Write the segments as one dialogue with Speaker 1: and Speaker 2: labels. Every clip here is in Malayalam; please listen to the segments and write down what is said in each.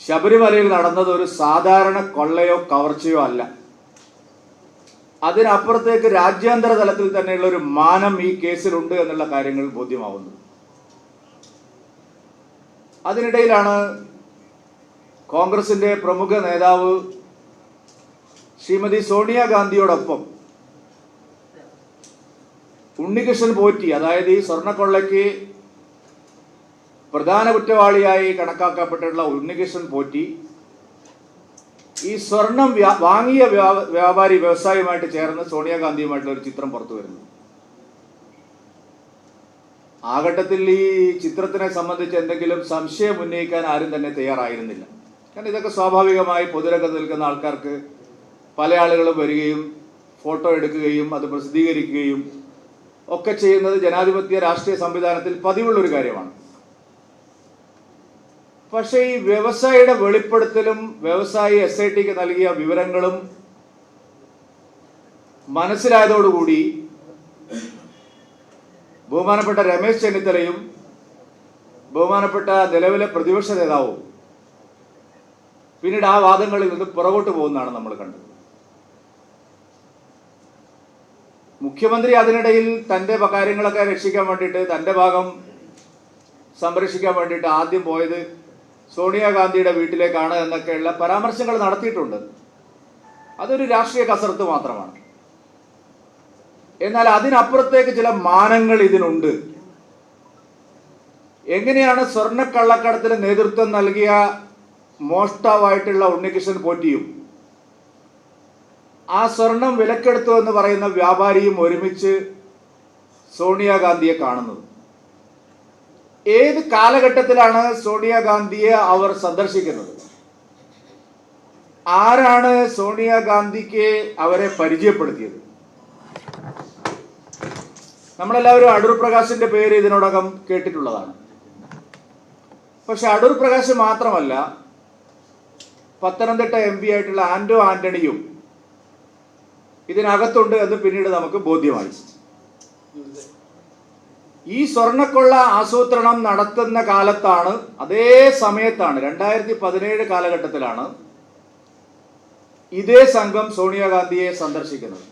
Speaker 1: ശബരിമലയിൽ നടന്നത് ഒരു സാധാരണ കൊള്ളയോ കവർച്ചയോ അല്ല. അതിനപ്പുറത്തേക്ക് രാജ്യാന്തര തലത്തിൽ തന്നെയുള്ള ഒരു മാനം ഈ കേസിലുണ്ട് എന്നുള്ള കാര്യങ്ങൾ ബോധ്യമാവുന്നു. അതിനിടയിലാണ് കോൺഗ്രസിന്റെ പ്രമുഖ നേതാവ് ശ്രീമതി സോണിയാഗാന്ധിയോടൊപ്പം ഉണ്ണികൃഷ്ണൻ പോറ്റി, അതായത് ഈ സ്വർണ്ണക്കൊള്ളയ്ക്ക് പ്രധാന കുറ്റവാളിയായി കണക്കാക്കപ്പെട്ടിട്ടുള്ള ഉണ്ണികൃഷ്ണൻ പോറ്റി ഈ സ്വർണം വാങ്ങിയ വ്യാപാരി വ്യവസായിയുമായിട്ട് ചേർന്ന് സോണിയാഗാന്ധിയുമായിട്ടുള്ള ഒരു ചിത്രം പുറത്തു വരുന്നു. ആ ഘട്ടത്തിൽ ഈ ചിത്രത്തിനെ സംബന്ധിച്ച് എന്തെങ്കിലും സംശയം ഉന്നയിക്കാൻ ആരും തന്നെ തയ്യാറായിരുന്നില്ല. കാരണം ഇതൊക്കെ സ്വാഭാവികമായി പൊതുരംഗത്ത് നിൽക്കുന്ന ആൾക്കാർക്ക് പല ആളുകളും വരികയും ഫോട്ടോ എടുക്കുകയും അത് പ്രസിദ്ധീകരിക്കുകയും ഒക്കെ ചെയ്യുന്നത് ജനാധിപത്യ രാഷ്ട്രീയ സംവിധാനത്തിൽ പതിവുള്ളൊരു കാര്യമാണ്. പക്ഷേ ഈ വ്യവസായിയുടെ വെളിപ്പെടുത്തലും വ്യവസായി SITക്ക് നൽകിയ വിവരങ്ങളും മനസ്സിലായതോടുകൂടി ബഹുമാനപ്പെട്ട രമേശ് ചെന്നിത്തലയും ബഹുമാനപ്പെട്ട നിലവിലെ പ്രതിപക്ഷ നേതാവും പിന്നീട് ആ വാദങ്ങളിൽ നിന്ന് പുറകോട്ട് പോകുന്നതാണ് നമ്മൾ കണ്ടത്. മുഖ്യമന്ത്രി അതിനിടയിൽ തൻ്റെ കാര്യങ്ങളൊക്കെ രക്ഷിക്കാൻ വേണ്ടിയിട്ട്, തൻ്റെ ഭാഗം സംരക്ഷിക്കാൻ വേണ്ടിയിട്ട് ആദ്യം പോയത് സോണിയാഗാന്ധിയുടെ വീട്ടിലേക്കാണ് എന്നൊക്കെയുള്ള പരാമർശങ്ങൾ നടത്തിയിട്ടുണ്ട്. അതൊരു രാഷ്ട്രീയ കസരത്ത് മാത്രമാണ്. എന്നാൽ അതിനപ്പുറത്തേക്ക് ചില മാനങ്ങൾ ഇതിനുണ്ട്. എങ്ങനെയാണ് സ്വർണ്ണക്കള്ളക്കടത്തിന് നേതൃത്വം നൽകിയ മോഷ്ടാവായിട്ടുള്ള ഉണ്ണികൃഷ്ണൻ പോറ്റിയും ആ സ്വർണം വിലക്കെടുത്തു എന്ന് പറയുന്ന വ്യാപാരിയും ഒരുമിച്ച് സോണിയാഗാന്ധിയെ കാണുന്നത്? ഏത് കാലഘട്ടത്തിലാണ് സോണിയാഗാന്ധിയെ അവർ സന്ദർശിക്കുന്നത്? ആരാണ് സോണിയാഗാന്ധിക്ക് അവരെ പരിചയപ്പെടുത്തിയത്? നമ്മളെല്ലാവരും അടൂർ പ്രകാശിന്റെ പേര് ഇതിനോടകം കേട്ടിട്ടുള്ളതാണ്. പക്ഷെ അടൂർ പ്രകാശ് മാത്രമല്ല, പത്തനംതിട്ട MP ആയിട്ടുള്ള ആന്റോ ആന്റണിയും ഇതിനകത്തുണ്ട് എന്ന് പിന്നീട് നമുക്ക് ബോധ്യമായി. ഈ സ്വർണ്ണക്കൊള്ള ആസൂത്രണം നടത്തുന്ന കാലത്താണ്, അതേ സമയത്താണ്, 2017 കാലഘട്ടത്തിലാണ് ഇതേ സംഘം സോണിയാഗാന്ധിയെ സന്ദർശിക്കുന്നത്.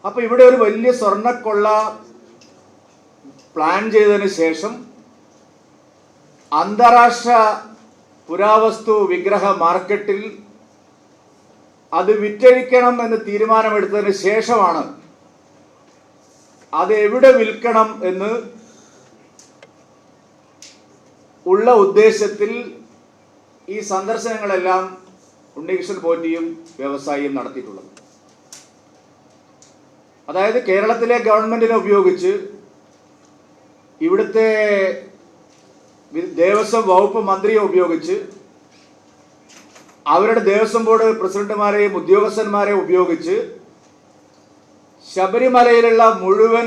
Speaker 1: അപ്പൊ ഇവിടെ ഒരു വലിയ സ്വർണ്ണക്കൊള്ള പ്ലാൻ ചെയ്തതിന് ശേഷം അന്താരാഷ്ട്ര പുരാവസ്തു വിഗ്രഹ മാർക്കറ്റിൽ അത് വിറ്റഴിക്കണം എന്ന് തീരുമാനമെടുത്തതിന് ശേഷമാണ് അത് എവിടെ വിൽക്കണം എന്ന് ഉള്ള ഉദ്ദേശത്തിൽ ഈ സന്ദർശനങ്ങളെല്ലാം ഉണ്ണികൃഷ്ണൻ പോറ്റിയും വ്യവസായിയും നടത്തിയിട്ടുള്ളത്. അതായത് കേരളത്തിലെ ഗവൺമെന്റിനെ ഉപയോഗിച്ച് ഇവിടുത്തെ ദേവസ്വം വകുപ്പ് മന്ത്രിയെ ഉപയോഗിച്ച് അവരുടെ ദേവസ്വം ബോർഡ് പ്രസിഡന്റുമാരെയും ഉദ്യോഗസ്ഥന്മാരെയും ഉപയോഗിച്ച് ശബരിമലയിലുള്ള മുഴുവൻ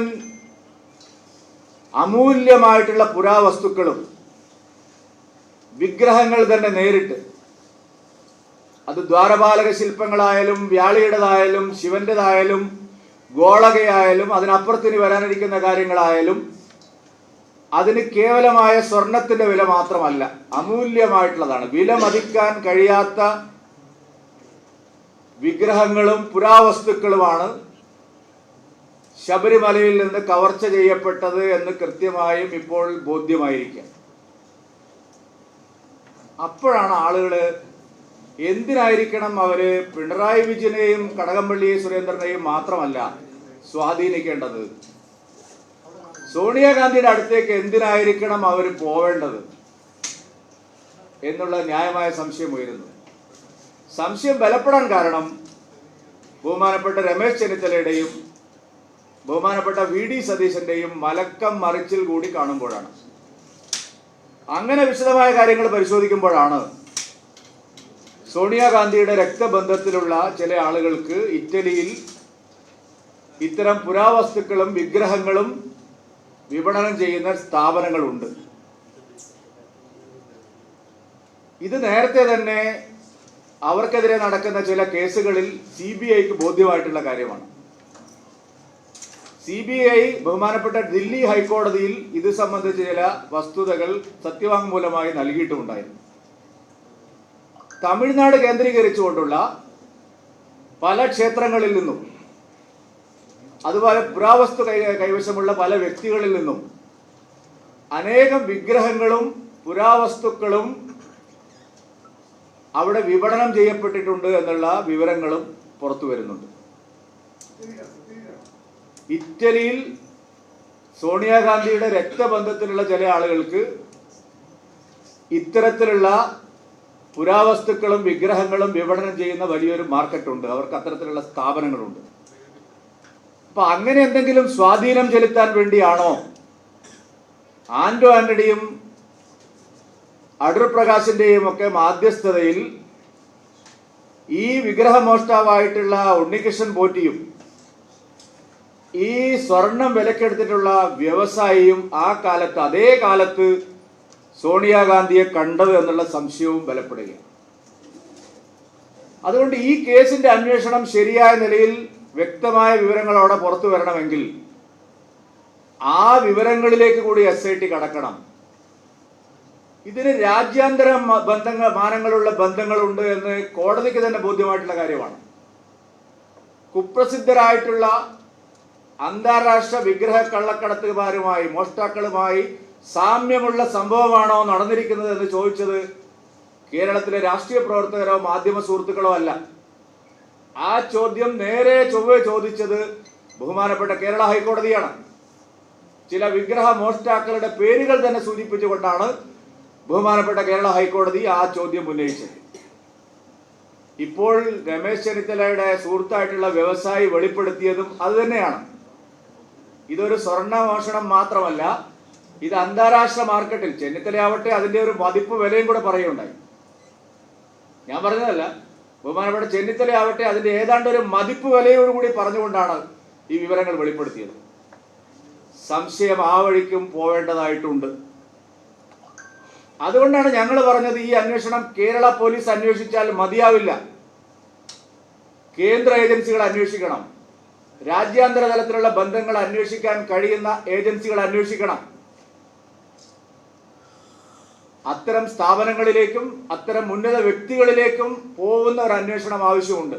Speaker 1: അമൂല്യമായിട്ടുള്ള പുരാവസ്തുക്കളും വിഗ്രഹങ്ങൾ തന്നെ നേരിട്ട്, അത് ദ്വാരപാലക ശില്പങ്ങളായാലും വ്യാളിയുടേതായാലും ശിവന്റേതായാലും ഗോളകയായാലും അതിനപ്പുറത്തിന് വരാനിരിക്കുന്ന കാര്യങ്ങളായാലും അതിന് കേവലമായ സ്വർണത്തിന്റെ വില മാത്രമല്ല, അമൂല്യമായിട്ടുള്ളതാണ്. വില മതിക്കാൻ കഴിയാത്ത വിഗ്രഹങ്ങളും പുരാവസ്തുക്കളുമാണ് ശബരിമലയിൽ നിന്ന് കവർച്ച ചെയ്യപ്പെട്ടത് എന്ന് കൃത്യമായും ഇപ്പോൾ ബോധ്യമായിരിക്കാം. അപ്പോഴാണ് ആളുകൾ എന്തിനായിരിക്കണം അവര് പിണറായി വിജയനെയും കടകംപള്ളി സുരേന്ദ്രനെയും മാത്രമല്ല സ്വാധീനിക്കേണ്ടത്, സോണിയാഗാന്ധിയുടെ അടുത്തേക്ക് എന്തിനായിരിക്കണം അവർ പോവേണ്ടത് എന്നുള്ള ന്യായമായ സംശയം ഉയരുന്നു. സംശയം ബലപ്പെടാൻ കാരണം ബഹുമാനപ്പെട്ട രമേശ് ചെന്നിത്തലയുടെയും ബഹുമാനപ്പെട്ട VD സതീശന്റെയും മലക്കം മറിച്ചിൽ കൂടി കാണുമ്പോഴാണ്. അങ്ങനെ വിശദമായ കാര്യങ്ങൾ പരിശോധിക്കുമ്പോഴാണ് സോണിയാഗാന്ധിയുടെ രക്തബന്ധത്തിലുള്ള ചില ആളുകൾക്ക് ഇറ്റലിയിൽ ഇത്തരം പുരാവസ്തുക്കളും വിഗ്രഹങ്ങളും വിപണനം ചെയ്യുന്ന സ്ഥാപനങ്ങളുണ്ട്. ഇത് നേരത്തെ തന്നെ അവർക്കെതിരെ നടക്കുന്ന ചില കേസുകളിൽ CBIക്ക് ബോധ്യമായിട്ടുള്ള കാര്യമാണ്. CBI ബഹുമാനപ്പെട്ട ദില്ലി ഹൈക്കോടതിയിൽ ഇത് സംബന്ധിച്ച ചില വസ്തുതകൾ സത്യവാങ്മൂലമായി നൽകിയിട്ടുണ്ടായിരുന്നു. തമിഴ്നാട് കേന്ദ്രീകരിച്ചുകൊണ്ടുള്ള പല ക്ഷേത്രങ്ങളിൽ നിന്നും അതുപോലെ പുരാവസ്തു കൈവശമുള്ള പല വ്യക്തികളിൽ നിന്നും അനേകം വിഗ്രഹങ്ങളും പുരാവസ്തുക്കളും അവിടെ വിപണനം ചെയ്യപ്പെട്ടിട്ടുണ്ട് എന്നുള്ള വിവരങ്ങളും പുറത്തു വരുന്നുണ്ട്. ഇറ്റലിയിൽ സോണിയാഗാന്ധിയുടെ രക്തബന്ധത്തിലുള്ള ചില ആളുകൾക്ക് ഇത്തരത്തിലുള്ള പുരാവസ്തുക്കളും വിഗ്രഹങ്ങളും വിപണനം ചെയ്യുന്ന വലിയൊരു മാർക്കറ്റുണ്ട്. അവർക്ക് അത്തരത്തിലുള്ള സ്ഥാപനങ്ങളുണ്ട്. അപ്പൊ അങ്ങനെ എന്തെങ്കിലും സ്വാധീനം ചെലുത്താൻ വേണ്ടിയാണോ ആന്റണിയും അടൂർ പ്രകാശിന്റെയും ഒക്കെ മാധ്യസ്ഥതയിൽ ഈ വിഗ്രഹമോഷ്ടാവായിട്ടുള്ള ഉണ്ണികൃഷ്ണൻ പോറ്റിയും ഈ സ്വർണം വിലക്കെടുത്തിട്ടുള്ള വ്യവസായിയും ആ കാലത്ത് അതേ കാലത്ത് സോണിയാഗാന്ധിയെ കണ്ടത് എന്നുള്ള സംശയവും ബലപ്പെടുകയാണ്. അതുകൊണ്ട് ഈ കേസിന്റെ അന്വേഷണം ശരിയായ നിലയിൽ വ്യക്തമായ വിവരങ്ങളോടെ പുറത്തു വരണമെങ്കിൽ ആ വിവരങ്ങളിലേക്ക് കൂടി SIT കടക്കണം. ഇതിന് രാജ്യാന്തര മാനങ്ങളുള്ള ബന്ധങ്ങളുണ്ട് എന്ന് കോടതിക്ക് തന്നെ ബോധ്യമായിട്ടുള്ള കാര്യമാണ്. കുപ്രസിദ്ധരായിട്ടുള്ള അന്താരാഷ്ട്ര വിഗ്രഹ കള്ളക്കടത്തുകാരുമായി മോഷ്ടാക്കളുമായി സാമ്യമുള്ള സംഭവമാണോ നടന്നിരിക്കുന്നത് എന്ന് ചോദിച്ചത് കേരളത്തിലെ രാഷ്ട്രീയ പ്രവർത്തകരോ മാധ്യമ സുഹൃത്തുക്കളോ അല്ല. ആ ചോദ്യം നേരെ ചൊവ്വേ ചോദിച്ചത് ബഹുമാനപ്പെട്ട കേരള ഹൈക്കോടതിയാണ്. ചില വിഗ്രഹ മോഷ്ടാക്കളുടെ പേരുകൾ തന്നെ സൂചിപ്പിച്ചുകൊണ്ടാണ് ബഹുമാനപ്പെട്ട കേരള ഹൈക്കോടതി ആ ചോദ്യം ഉന്നയിച്ചത്. ഇപ്പോൾ രമേശ് ചെന്നിത്തലയുടെ സുഹൃത്തായിട്ടുള്ള വ്യവസായി വെളിപ്പെടുത്തിയതും അതുതന്നെയാണ്. ഇതൊരു സ്വർണ്ണ മോഷണം മാത്രമല്ല, ഇത് അന്താരാഷ്ട്ര മാർക്കറ്റിൽ ചെന്നിത്തലയാവട്ടെ അതിന്റെ ഒരു മതിപ്പ് വിലയും കൂടെ പറയുകയുണ്ടായി. ഞാൻ പറഞ്ഞതല്ല, ബഹുമാനപ്പെട്ട ചെന്നിത്തലയാവട്ടെ അതിന്റെ ഏതാണ്ട് ഒരു മതിപ്പ് വിലയോടുകൂടി പറഞ്ഞുകൊണ്ടാണ് ഈ വിവരങ്ങൾ വെളിപ്പെടുത്തിയത്. സംശയം ആ വഴിക്കും പോവേണ്ടതായിട്ടുണ്ട്. അതുകൊണ്ടാണ് ഞങ്ങൾ പറഞ്ഞത് ഈ അന്വേഷണം കേരള പോലീസ് അന്വേഷിച്ചാൽ മതിയാവില്ല, കേന്ദ്ര ഏജൻസികൾ അന്വേഷിക്കണം. രാജ്യാന്തര തലത്തിലുള്ള ബന്ധങ്ങൾ അന്വേഷിക്കാൻ കഴിയുന്ന ഏജൻസികൾ അന്വേഷിക്കണം. അത്തരം സ്ഥാപനങ്ങളിലേക്കും അത്തരം ഉന്നത വ്യക്തികളിലേക്കും പോകുന്ന ഒരു അന്വേഷണം ആവശ്യമുണ്ട്.